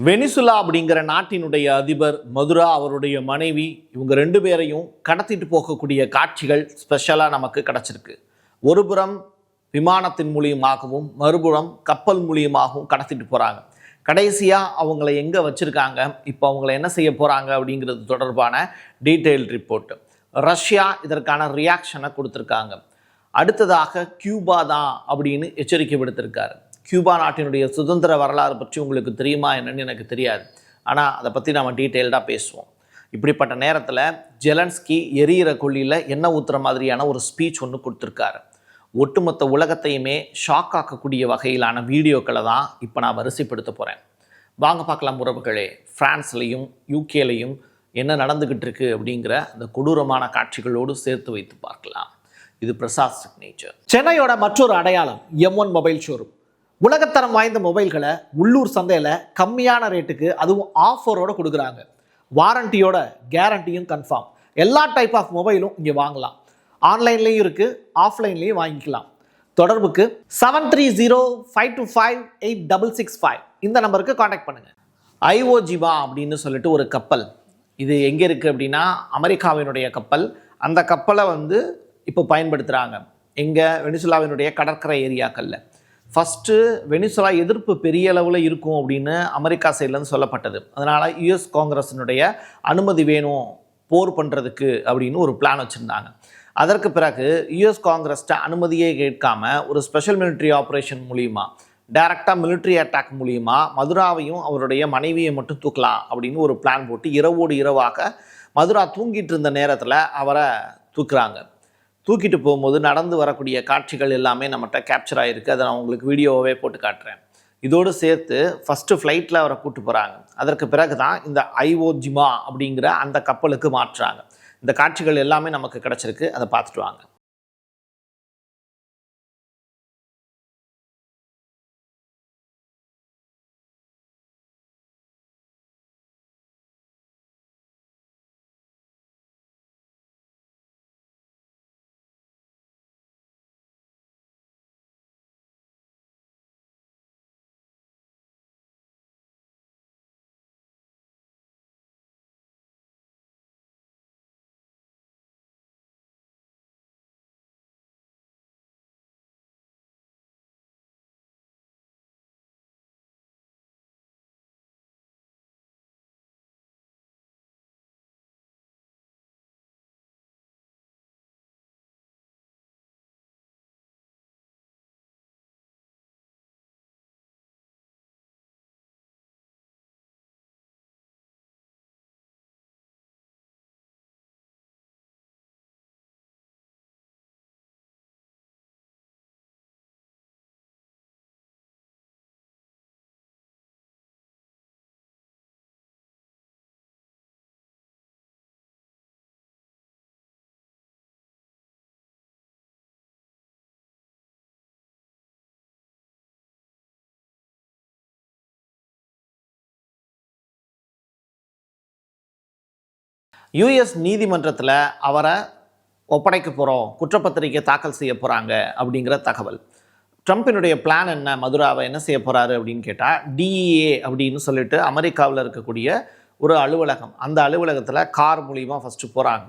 Venezuela அப்படிங்கிற நாட்டினுடைய அதிபர் மதுரா அவருடைய மனைவி இவங்க ரெண்டு பேரையும் கடத்திட்டு போகக்கூடிய காட்சிகள் ஸ்பெஷலாக நமக்கு கிடச்சிருக்கு. ஒருபுறம் விமானத்தின் மூலியமாகவும் மறுபுறம் கப்பல் மூலியமாகவும் கடத்திட்டு போகிறாங்க. கடைசியாக அவங்கள எங்கே வச்சுருக்காங்க, இப்போ அவங்கள என்ன செய்ய போகிறாங்க அப்படிங்கிறது தொடர்பான டீட்டெயில் ரிப்போர்ட்டு. ரஷ்யா இதற்கான ரியாக்ஷனை கொடுத்துருக்காங்க. அடுத்ததாக கியூபா தான் அப்படின்னு எச்சரிக்கை விடுத்திருக்காரு. கியூபா நாட்டினுடைய சுதந்திர வரலாறு பற்றி உங்களுக்கு தெரியுமா என்னன்னு எனக்கு தெரியாது, ஆனால் அதை பற்றி நம்ம டீட்டெயில்டாக பேசுவோம். இப்படிப்பட்ட நேரத்தில் ஜெலன்ஸ்கி எரியிற கொள்ளியில் எண்ணெய் ஊற்றுற மாதிரியான ஒரு ஸ்பீச் ஒன்று கொடுத்துருக்காரு. ஒட்டுமொத்த உலகத்தையுமே ஷாக் ஆக்கக்கூடிய வகையிலான வீடியோக்களை தான் இப்போ நான் வரிசைப்படுத்த போகிறேன். வாங்க பார்க்கலாம் உறவுகளே. ஃப்ரான்ஸ்லேயும் யூகேலையும் என்ன நடந்துக்கிட்டு இருக்கு அப்படிங்கிற அந்த கொடூரமான காட்சிகளோடு சேர்த்து வைத்து பார்க்கலாம். இது பிரசாத் சிக்னேச்சர். சென்னையோட மற்றொரு அடையாளம் M1 மொபைல் ஷோரூம். உலகத்தரம் வாய்ந்த மொபைல்களை உள்ளூர் சந்தையில் கம்மியான ரேட்டுக்கு அதுவும் ஆஃபரோடு கொடுக்குறாங்க. வாரண்டியோட கேரண்டியும் கன்ஃபார்ம். எல்லா டைப் ஆஃப் மொபைலும் இங்கே வாங்கலாம். ஆன்லைன்லேயும் இருக்குது, ஆஃப்லைன்லேயும் வாங்கிக்கலாம். தொடர்புக்கு 7305258665 இந்த நம்பருக்கு காண்டாக்ட் பண்ணுங்கள். ஐஓஜிவா அப்படின்னு சொல்லிட்டு ஒரு கப்பல், இது எங்கே இருக்குது அப்படின்னா அமெரிக்காவினுடைய கப்பல். அந்த கப்பலை இப்போ பயன்படுத்துகிறாங்க எங்கே, வெனிசுலாவினுடைய கடற்கரை ஏரியாக்களில். ஃபஸ்ட்டு வெனிசுலா எதிர்ப்பு பெரிய அளவில் இருக்கும் அப்படின்னு அமெரிக்கா சைட்லேருந்து சொல்லப்பட்டது. அதனால் யுஎஸ் காங்கிரஸினுடைய அனுமதி வேணும் போர் பண்ணுறதுக்கு அப்படின்னு ஒரு பிளான் வச்சுருந்தாங்க. அதற்கு பிறகு யுஎஸ் காங்கிரஸ்ட்ட அனுமதியே கேட்காம ஒரு ஸ்பெஷல் மிலிட்ரி ஆப்ரேஷன் மூலிமா, டைரெக்டாக மிலிட்ரி அட்டாக் மூலிமா மதுராவையும் அவருடைய மனைவியை மட்டும் தூக்கலாம் அப்படின்னு ஒரு பிளான் போட்டு இரவோடு இரவாக மதுரா தூங்கிட்டு இருந்த நேரத்தில் அவரை தூக்குறாங்க. தூக்கிட்டு போகும்போது நடந்து வரக்கூடிய காட்சிகள் எல்லாமே நம்மகிட்ட கேப்சர் ஆகிருக்கு. அதை நான் உங்களுக்கு வீடியோவே போட்டு காட்டுறேன். இதோடு சேர்த்து ஃபஸ்ட்டு ஃப்ளைட்டில் அவரை கூப்பிட்டு போகிறாங்க. அதற்கு பிறகு தான் இந்த ஐஓஜிமா அப்படிங்கிற அந்த கப்பலுக்கு மாற்றுறாங்க. இந்த காட்சிகள் எல்லாமே நமக்கு கிடச்சிருக்கு, அதை பார்த்துட்டு வாங்க. யுஎஸ் நீதிமன்றத்தில் அவரை ஒப்படைக்க போகிறோம், குற்றப்பத்திரிக்கை தாக்கல் செய்ய போகிறாங்க அப்படிங்கிற தகவல். ட்ரம்ப்பினுடைய பிளான் என்ன, மதுராவை என்ன செய்ய போகிறாரு அப்படின்னு கேட்டால், டிஇஏ அப்படின்னு சொல்லிட்டு அமெரிக்காவில் இருக்கக்கூடிய ஒரு அலுவலகம், அந்த அலுவலகத்தில் கார் மூலிமா ஃபஸ்ட்டு போகிறாங்க.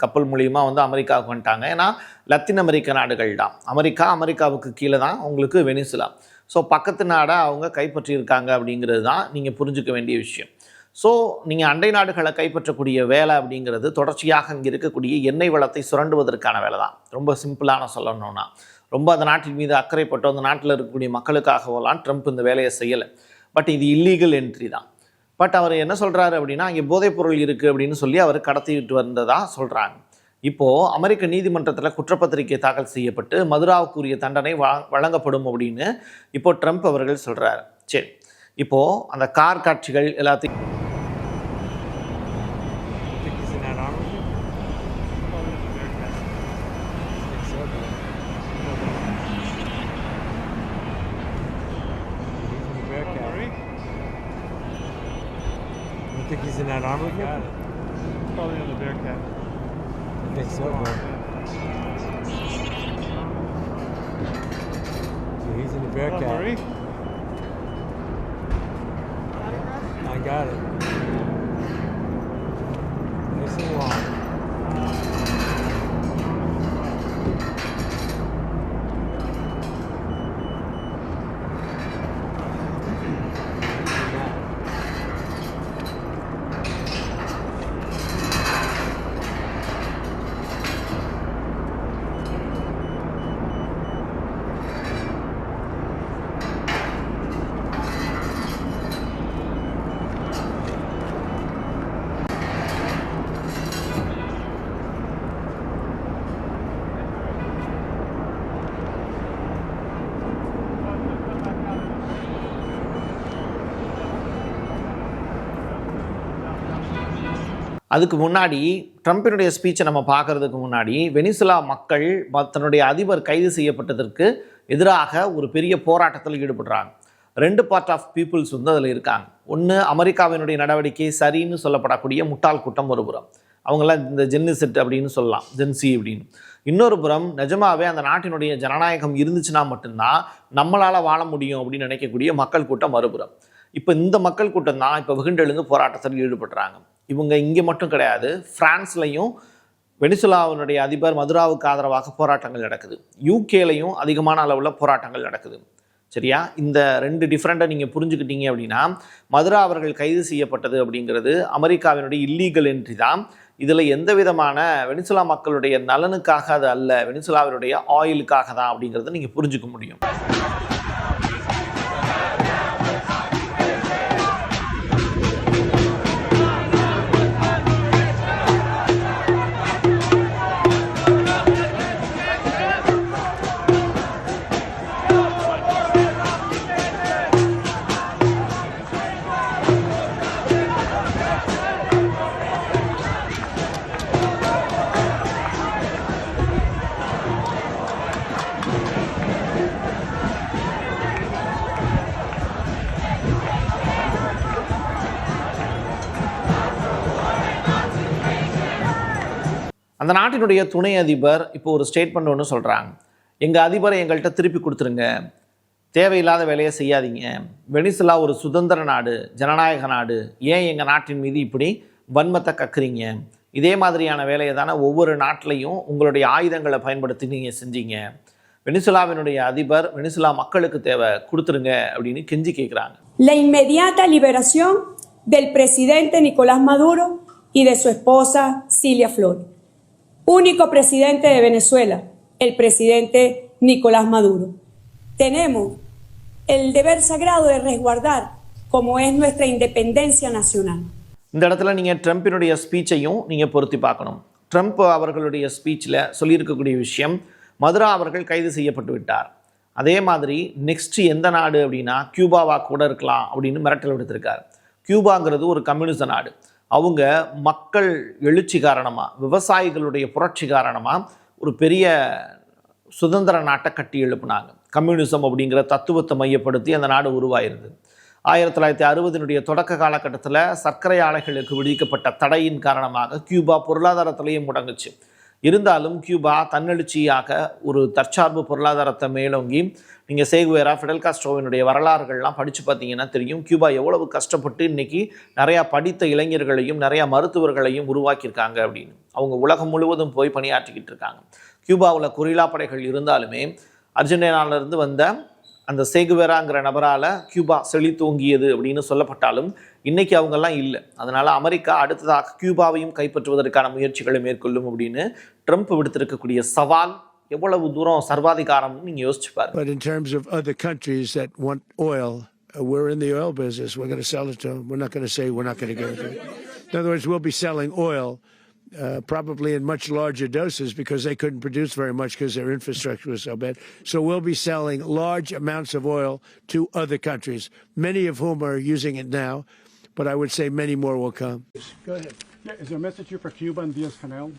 கப்பல் மூலிமா அமெரிக்காவுக்கு வந்துட்டாங்க. ஏன்னா லத்தீன் அமெரிக்க நாடுகள் தான் அமெரிக்காவுக்கு கீழே தான் உங்களுக்கு வெனிசுலா. ஸோ பக்கத்து நாடாக அவங்க கைப்பற்றியிருக்காங்க அப்படிங்கிறது தான் நீங்கள் புரிஞ்சுக்க வேண்டிய விஷயம். ஸோ நீங்கள் அண்டை நாடுகளை கைப்பற்றக்கூடிய வேலை அப்படிங்கிறது தொடர்ச்சியாக இங்கே இருக்கக்கூடிய எண்ணெய் வளத்தை சுரண்டுவதற்கான வேலை தான். ரொம்ப சிம்பிளான சொல்லணும்னா, ரொம்ப அந்த நாட்டின் மீது அக்கறைப்பட்டு அந்த நாட்டில் இருக்கக்கூடிய மக்களுக்காகவெல்லாம் ட்ரம்ப் இந்த வேலையை செய்யலை. பட் இது இல்லீகல் என்ட்ரி தான். பட் அவர் என்ன சொல்கிறாரு அப்படின்னா, இங்கே போதைப்பொருள் இருக்குது அப்படின்னு சொல்லி அவர் கடத்திட்டு வந்ததாக சொல்கிறாங்க. இப்போது அமெரிக்க நீதிமன்றத்தில் குற்றப்பத்திரிகை தாக்கல் செய்யப்பட்டு மதுராவுக்குரிய தண்டனை வழங்கப்படும் அப்படின்னு இப்போது ட்ரம்ப் அவர்கள் சொல்கிறாரு. சரி, இப்போது அந்த கார் காட்சிகள் எல்லாத்தையும் You think he's in that armor? Got it. Probably on the Bearcat. I think so, bro. So he's in the Bearcat. Murray? got it. Nice and long. அதுக்கு முன்னாடி ட்ரம்பினுடைய ஸ்பீச்சை நம்ம பார்க்கறதுக்கு முன்னாடி வெனிசுலா மக்கள் தன்னுடைய அதிபர் கைது செய்யப்பட்டதற்கு எதிராக ஒரு பெரிய போராட்டத்தில் ஈடுபடுறாங்க. 2 பார்ட் ஆஃப் பீப்புள்ஸ் வந்து அதில் இருக்காங்க. ஒன்று அமெரிக்காவினுடைய நடவடிக்கை சரின்னு சொல்லப்படக்கூடிய முட்டாள் கூட்டம் ஒரு புறம், அவங்களாம் இந்த ஜென்னிசெட் அப்படின்னு சொல்லலாம், ஜென்சி அப்படின்னு. இன்னொரு புறம் நிஜமாவே அந்த நாட்டினுடைய ஜனநாயகம் இருந்துச்சுன்னா மட்டும்தான் நம்மளால் வாழ முடியும் அப்படின்னு நினைக்கக்கூடிய மக்கள் கூட்டம் மறுபுறம். இப்போ இந்த மக்கள் கூட்டம் தான் இப்போ வெகுண்டெழுந்து போராட்டத்தில் ஈடுபடுறாங்க. இவங்க இங்கே மட்டும் கிடையாது, பிரான்ஸ்லையும் வெனிசுலாவினுடைய அதிபர் மதுராவுக்கு ஆதரவாக போராட்டங்கள் நடக்குது. யூகேலையும் அதிகமான அளவில் போராட்டங்கள் நடக்குது. சரியா? இந்த 2 டிஃப்ரெண்ட்டை நீங்கள் புரிஞ்சுக்கிட்டீங்க அப்படின்னா, மதுரா அவர்கள் கைது செய்யப்பட்டது அப்படிங்கிறது அமெரிக்காவினுடைய இல்லீகல் என்ட்ரி தான். இதில் எந்த விதமான வெனிசுலா மக்களுடைய நலனுக்காக அது அல்ல, வெனிசுலாவினுடைய ஆயிலுக்காக தான் அப்படிங்கிறத நீங்கள் புரிஞ்சுக்க முடியும். அந்த நாட்டினுடைய துணை அதிபர் இப்போ ஒரு ஸ்டேட்மெண்ட் ஒன்று சொல்கிறாங்க. எங்கள் அதிபரை எங்கள்கிட்ட திருப்பி கொடுத்துருங்க, தேவையில்லாத வேலையை செய்யாதீங்க, வெனிசுலா ஒரு சுதந்திர நாடு, ஜனநாயக நாடு, ஏன் எங்கள் நாட்டின் மீது இப்படி வன்மத்தை கக்குறீங்க? இதே மாதிரியான வேலையை தானே ஒவ்வொரு நாட்டிலையும் உங்களுடைய ஆயுதங்களை பயன்படுத்தி நீங்கள் செஞ்சீங்க. வெனிசுலாவினுடைய அதிபர் வெனிசுலா மக்களுக்கு தேவை, கொடுத்துருங்க அப்படின்னு கெஞ்சி கேட்குறாங்க. La inmediata liberación del presidente Nicolás Maduro y de su esposa Cilia Flores. Único presidente de Venezuela, el presidente Nicolás Maduro. Tenemos el deber sagrado de resguardar como es nuestra independencia nacional. இந்த இடத்துல நீங்கள் ட்ரம்பினுடைய ஸ்பீச்சையும் நீங்கள் பொருத்தி பார்க்கணும். Trump அவர்களுடைய ஸ்பீச்சில் சொல்லியிருக்கக்கூடிய விஷயம், மதுரா அவர்கள் கைது செய்யப்பட்டு விட்டார், அதே மாதிரி நெக்ஸ்ட் எந்த நாடு அப்படின்னா கியூபாவாக கூட இருக்கலாம் அப்படின்னு மிரட்டல் விடுத்திருக்கார். கியூபாங்கிறது ஒரு கம்யூனிச நாடு. அவங்க மக்கள் எழுச்சி காரணமாக, விவசாயிகளுடைய புரட்சி காரணமாக ஒரு பெரிய சுதந்திர நாட்டை கட்டி எழுப்புனாங்க. கம்யூனிசம் அப்படிங்கிற தத்துவத்தை மையப்படுத்தி அந்த நாடு உருவாயிருது. 1960 தொடக்க காலகட்டத்தில் சர்க்கரை ஆலைகளுக்கு விதிக்கப்பட்ட தடையின் காரணமாக கியூபா பொருளாதாரத்திலேயே முடங்குச்சு. இருந்தாலும் கியூபா தன்னெழுச்சியாக ஒரு தற்சார்பு பொருளாதாரத்தை மேலோங்கி, நீங்கள் சேகுவேரா, ஃபிடல் காஸ்ட்ரோவினுடைய வரலாறுகள்லாம் படித்து பார்த்தீங்கன்னா தெரியும் கியூபா எவ்வளவு கஷ்டப்பட்டு இன்றைக்கி நிறையா படித்த இளைஞர்களையும் நிறையா மருத்துவர்களையும் உருவாக்கியிருக்காங்க அப்படின்னு. அவங்க உலகம் முழுவதும் போய் பணியாற்றிக்கிட்டு இருக்காங்க. கியூபாவில் கொரில்லா படைகள் இருந்தாலுமே அர்ஜென்டினாவிலிருந்து வந்த அந்த சேகுவேராங்கிற நபரால் கியூபா செழித்தோங்கியது அப்படின்னு சொல்லப்பட்டாலும் இன்றைக்கி அவங்கெல்லாம் இல்லை. அதனால் அமெரிக்கா அடுத்ததாக கியூபாவையும் கைப்பற்றுவதற்கான முயற்சிகளை மேற்கொள்ளும் அப்படின்னு ட்ரம்ப் விடுத்திருக்கக்கூடிய சவால் எவ்வளவு தூரம் சர்வாதிகாரம்னு நீங்கள் யோசிச்சு பாருங்க. But in terms of other countries that want oil, we're in the oil business. We're going to sell it to them. We're not going to say we're not going to give it to them. In other words, we'll be selling oil probably in much larger doses because they couldn't produce very much because their infrastructure was so bad. So we'll be selling large amounts of oil to other countries, many of whom are using it now, but I would say many more will come. Go ahead. Yeah, is there a message here for Cuba and Diaz-Canel?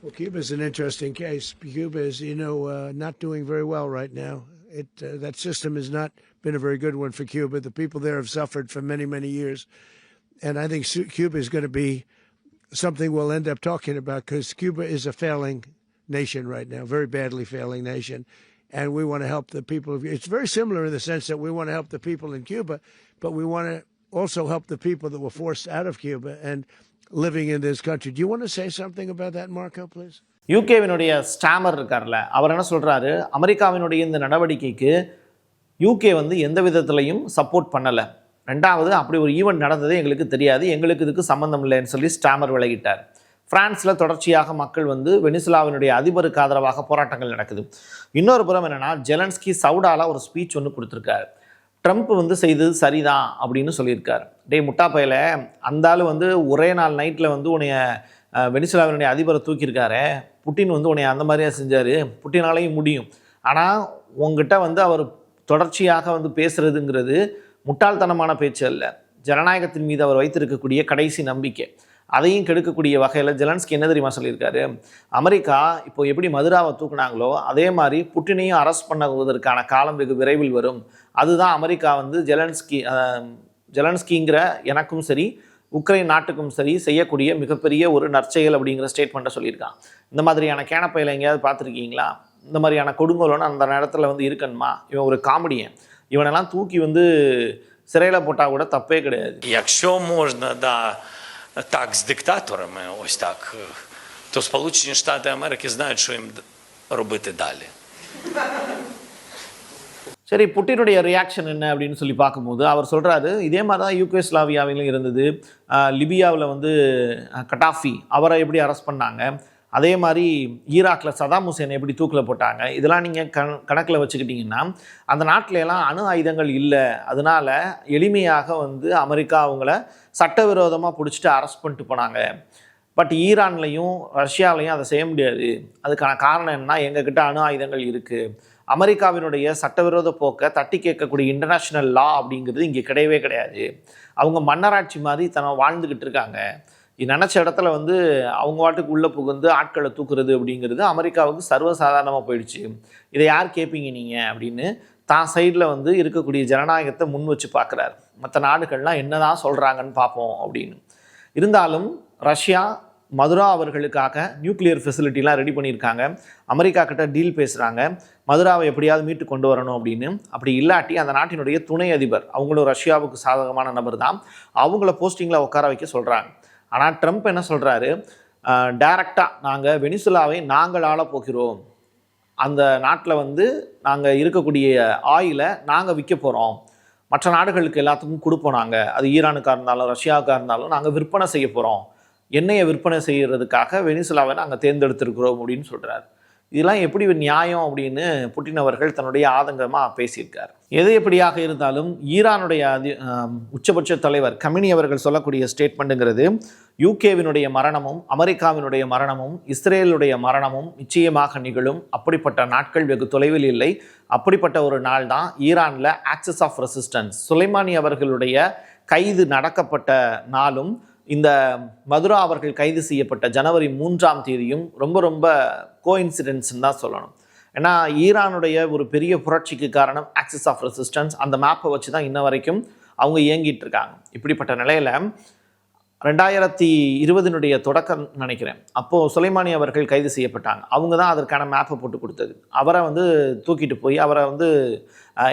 Well, Cuba is an interesting case. Cuba is, not doing very well right now. That system has not been a very good one for Cuba. The people there have suffered for many, many years. And I think Cuba is going to be something we'll end up talking about because Cuba is a failing nation right now, very badly failing nation. And we want to help the people. It's very similar in the sense that we want to help the people in Cuba, but we want to also help the people that were forced out of Cuba and living in this country. Do you want to say something about that, Marco, please? யூகேவினுடைய Starmer இருக்கார்ல, அவர் என்ன சொல்கிறாரு, அமெரிக்காவினுடைய இந்த நடவடிக்கைக்கு UK வந்து எந்த விதத்துலையும் சப்போர்ட் பண்ணலை. ரெண்டாவது, அப்படி ஒரு ஈவெண்ட் நடந்தது எங்களுக்கு தெரியாது, எங்களுக்கு இதுக்கு சம்மந்தம் இல்லைன்னு சொல்லி ஸ்டாமர் விலகிட்டார். பிரான்ஸில் தொடர்ச்சியாக மக்கள் வந்து வெனிசுலாவினுடைய அதிபருக்கு ஆதரவாக போராட்டங்கள் நடக்குது. இன்னொரு புறம் என்னென்னா, ஜெலன்ஸ்கி சவுடாவில் ஒரு ஸ்பீச் ஒன்று கொடுத்துருக்காரு. ட்ரம்ப் வந்து செய்தது சரிதான் அப்படின்னு சொல்லியிருக்கார். டே முட்டா பையில, அந்த ஆள் வந்து ஒரே நாள் நைட்டில் வந்து உன்னைய வெனிசுலாவினுடைய அதிபரை தூக்கியிருக்காரு, புட்டின் வந்து உன்னைய அந்த மாதிரியா செஞ்சார், புட்டினாலையும் முடியும். ஆனால் உங்ககிட்ட வந்து அவர் தொடர்ச்சியாக வந்து பேசுகிறதுங்கிறது முட்டாள்தனமான பேச்சு அல்ல, ஜனநாயகத்தின் மீது அவர் வைத்திருக்கக்கூடிய கடைசி நம்பிக்கை. அதையும் கெடுக்கக்கூடிய வகையில் ஜெலன்ஸ்கி என்ன தெரியுமா சொல்லியிருக்காரு, அமெரிக்கா இப்போ எப்படி மதுராவை தூக்குனாங்களோ அதே மாதிரி புட்டினையும் அரெஸ்ட் பண்ணுவதற்கான காலம் வெகு விரைவில் வரும். அதுதான் அமெரிக்கா வந்து ஜெலன்ஸ்கிங்கிற எனக்கும் சரி உக்ரைன் நாட்டுக்கும் சரி செய்யக்கூடிய மிகப்பெரிய ஒரு நற்செயல் அப்படிங்கிற ஸ்டேட்மெண்ட்டை சொல்லியிருக்கான். இந்த மாதிரியான கேனப்பையில் எங்கேயாவது பார்த்துருக்கீங்களா? இந்த மாதிரியான கொடுங்கோலன்னு அந்த நேரத்தில் வந்து இருக்கணுமா? இவன் ஒரு காமெடியன், இவனெல்லாம் தூக்கி வந்து சிறையில் போட்டால் கூட தப்பே கிடையாது. Якщо можна, да, так, з диктаторами, ось так, то Сполучені Штати Америки знають, що їм робити далі. சரி, புட்டினுடைய ரியாக்ஷன் என்ன அப்படின்னு சொல்லி பார்க்கும்போது அவர் சொல்கிறாரு, இதே மாதிரி தான் யூகோஸ்லாவியாவிலும் இருந்தது, லிபியாவில் வந்து கட்டாஃபி அவரை எப்படி அரெஸ்ட் பண்ணாங்க, அதே மாதிரி ஈராக்கில் சதாம் ஹுசேனை எப்படி தூக்கில் போட்டாங்க, இதெல்லாம் நீங்கள் கணக்கில் வச்சுக்கிட்டிங்கன்னா அந்த நாட்டிலலாம் அணு ஆயுதங்கள் இல்லை, அதனால் எளிமையாக வந்து அமெரிக்கா அவங்கள சட்டவிரோதமாக பிடிச்சிட்டு அரெஸ்ட் பண்ணிட்டு போனாங்க. பட் ஈரான்லையும் ரஷ்யாவிலையும் அதை செய்ய முடியாது. அதுக்கான காரணம் என்னன்னா, எங்ககிட்ட அணு ஆயுதங்கள் இருக்குது. அமெரிக்காவினுடைய சட்டவிரோத போக்கை தட்டி கேட்கக்கூடிய இன்டர்நேஷ்னல் லா அப்படிங்கிறது இங்கே கிடையவே கிடையாது. அவங்க மன்னராட்சி மாதிரி வாழ்ந்துக்கிட்டு இருக்காங்க. நினச்ச இடத்துல வந்து அவங்க வாட்டுக்கு உள்ளே புகுந்து ஆட்களை தூக்குறது அப்படிங்கிறது அமெரிக்காவுக்கு சர்வசாதாரணமாக போயிடுச்சு. இதை யார் கேட்பீங்க நீங்கள் அப்படின்னு தான் சைடில் வந்து இருக்கக்கூடிய ஜனநாயகத்தை முன் வச்சு பார்க்குறாரு. மற்ற நாடுகள்லாம் என்ன தான் சொல்கிறாங்கன்னு பார்ப்போம் அப்படின்னு. இருந்தாலும் ரஷ்யா மதுரா அவர்களுக்காக நியூக்ளியர் ஃபெசிலிட்டிலாம் ரெடி பண்ணியிருக்காங்க. அமெரிக்கா கிட்ட டீல் பேசுகிறாங்க, மதுராவை எப்படியாவது மீட்டு கொண்டு வரணும் அப்படின்னு. அப்படி இல்லாட்டி அந்த நாட்டினுடைய துணை அதிபர், அவங்களும் ரஷ்யாவுக்கு சாதகமான நபர் தான், அவங்கள போஸ்டிங்கில் உட்கார வைக்க சொல்கிறாங்க. ஆனால் ட்ரம்ப் என்ன சொல்கிறாரு, டைரக்டாக நாங்கள் வெனிசுலாவை நாங்கள் ஆள போகிறோம், அந்த நாட்டில் வந்து நாங்கள் இருக்கக்கூடிய ஆயிலை நாங்கள் விற்க போகிறோம், மற்ற நாடுகளுக்கு எல்லாத்துக்கும் கொடுப்போம், நாங்கள் அது ஈரானுக்காக இருந்தாலும் ரஷ்யாவுக்காக இருந்தாலும் நாங்கள் விற்பனை செய்ய போகிறோம், எண்ணெயை விற்பனை செய்கிறதுக்காக வெனிசுலாவை நாங்கள் தேர்ந்தெடுத்திருக்கிறோம் அப்படின்னு சொல்கிறார். இதெல்லாம் எப்படி நியாயம் அப்படின்னு புட்டின் அவர்கள் தன்னுடைய ஆதங்கமாக பேசியிருக்கார். எது எப்படியாக இருந்தாலும் ஈரானுடைய உச்சபட்ச தலைவர் கமினி அவர்கள் சொல்லக்கூடிய ஸ்டேட்மெண்ட்டுங்கிறது, யூகேவினுடைய மரணமும் அமெரிக்காவினுடைய மரணமும் இஸ்ரேலுடைய மரணமும் நிச்சயமாக நிகழும். அப்படிப்பட்ட நாட்கள் வெகு தொலைவில் இல்லை. அப்படிப்பட்ட ஒரு நாள் தான் ஈரானில் ஆக்சஸ் ஆஃப் ரெசிஸ்டன்ஸ் சுலைமானி அவர்களுடைய கைது நடக்கப்பட்ட நாளும் இந்த மதுரா அவர்கள் கைது செய்யப்பட்ட ஜனவரி 3ஆம் தேதியும் ரொம்ப ரொம்ப கோஇன்சிடென்ட்ஸ்ன்னு தான் சொல்லணும். ஏன்னா ஈரானுடைய ஒரு பெரிய புரட்சிக்கு காரணம் ஆக்சஸ் ஆஃப் ரெசிஸ்டன்ஸ். அந்த மேப்பை வச்சு தான் இன்ன வரைக்கும் அவங்க இயங்கிட்டு இருக்காங்க. இப்படிப்பட்ட நிலையில் 2020 தொடக்கம் நினைக்கிறேன், அப்போது சுலைமானி அவர்கள் கைது செய்யப்பட்டாங்க. அவங்க தான் அதற்கான மேப்பை போட்டு கொடுத்தது. அவரை வந்து தூக்கிட்டு போய் அவரை வந்து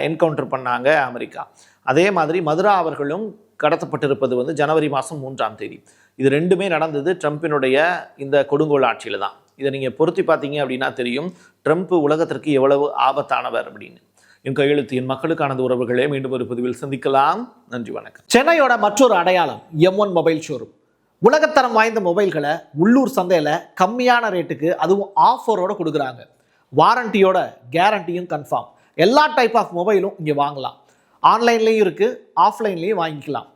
என்கவுண்டர் பண்ணாங்க அமெரிக்கா. அதே மாதிரி மதுரா அவர்களும் கடத்தப்பட்டிருப்பது வந்து ஜனவரி 3ஆம் தேதி. இது ரெண்டுமே நடந்தது ட்ரம்பினுடைய இந்த கொடுங்கோல் ஆட்சியில் தான். இதை நீங்கள் பொருத்தி பார்த்தீங்க அப்படின்னா தெரியும் ட்ரம்ப் உலகத்திற்கு எவ்வளவு ஆபத்தானவர் அப்படின்னு. என் கையெழுத்து என் மக்களுக்கானது உறவுகளே. மீண்டும் ஒரு பதிவில் சந்திக்கலாம். நன்றி, வணக்கம். சென்னையோட மற்றொரு அடையாளம் M1 மொபைல் ஷோரூம். உலகத்தரம் வாய்ந்த மொபைல்களை உள்ளூர் சந்தையில் கம்மியான ரேட்டுக்கு அதுவும் ஆஃபரோட கொடுக்குறாங்க. வாரண்டியோட கேரண்டியும் கன்ஃபார்ம். எல்லா டைப் ஆஃப் மொபைலும் இங்கே வாங்கலாம். ஆன்லைன்லேயும் இருக்குது, ஆஃப்லைன்லேயும் வாங்கிக்கலாம்.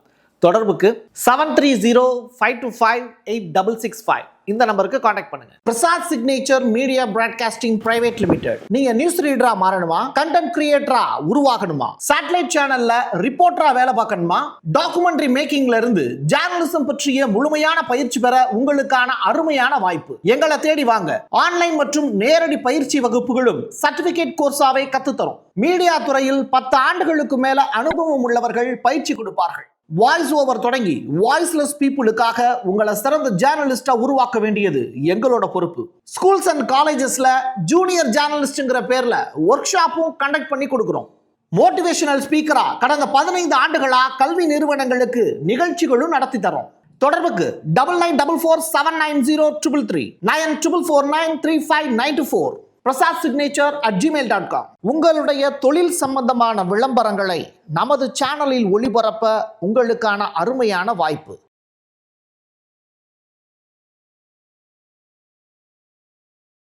தொடர்புக்கு 7305258665 இந்த நம்பருக்கு காண்டாக்ட் பண்ணுங்க. Prasad signature media broadcasting private limited. நீங்க நியூஸ் ரீடரா மாறணுமா, கண்டென்ட் கிரியேட்டரா உருவாகணுமா, சேட்டலைட் சேனல்ல ரிப்போர்ட்டரா வேலை பார்க்கணுமா, டாக்குமெண்ட்ரி மேக்கிங்ல இருந்து ஜேர்னலிசம் பற்றிய முழுமையான பயிற்சி பெற உங்களுக்கான அருமையான வாய்ப்பு. எங்களை தேடி வாங்க. ஆன்லைன் மற்றும் நேரடி பயிற்சி வகுப்புகளும் சர்டிபிகேட் கோர்ஸாவே கத்துத்தரும். மீடியா துறையில் 10 ஆண்டுகளுக்கு மேல அனுபவம் உள்ளவர்கள் பயிற்சி கொடுப்பார்கள். வாய்ஸ் ஓவர் தொடங்கி வாய்ஸ்லெஸ் பீப்புளுக்காக உங்களை சிறந்த ஜேர்னலிஸ்டா உருவாக்க வேண்டியது எங்களோட பொறுப்பு. ஸ்கூல்ஸ் அண்ட் காலேஜஸ்ல ஜூனியர் ஜேர்னலிஸ்ட்ங்கிற பேர்ல ஒர்க் ஷாப்பும் கண்டக்ட் பண்ணி கொடுக்குறோம். மோட்டிவேஷனல் ஸ்பீக்கரா கடந்த 15 ஆண்டுகளா கல்வி நிறுவனங்களுக்கு நிகழ்ச்சிகளும் நடத்தி தரோம். தொடர்புக்கு 9944790333 94493594 prasadsignature@gmail.com. உங்களுடைய தொழில் சம்பந்தமான விளம்பரங்களை நமது சேனலில் ஒளிபரப்ப உங்களுக்கான அருமையான வாய்ப்பு.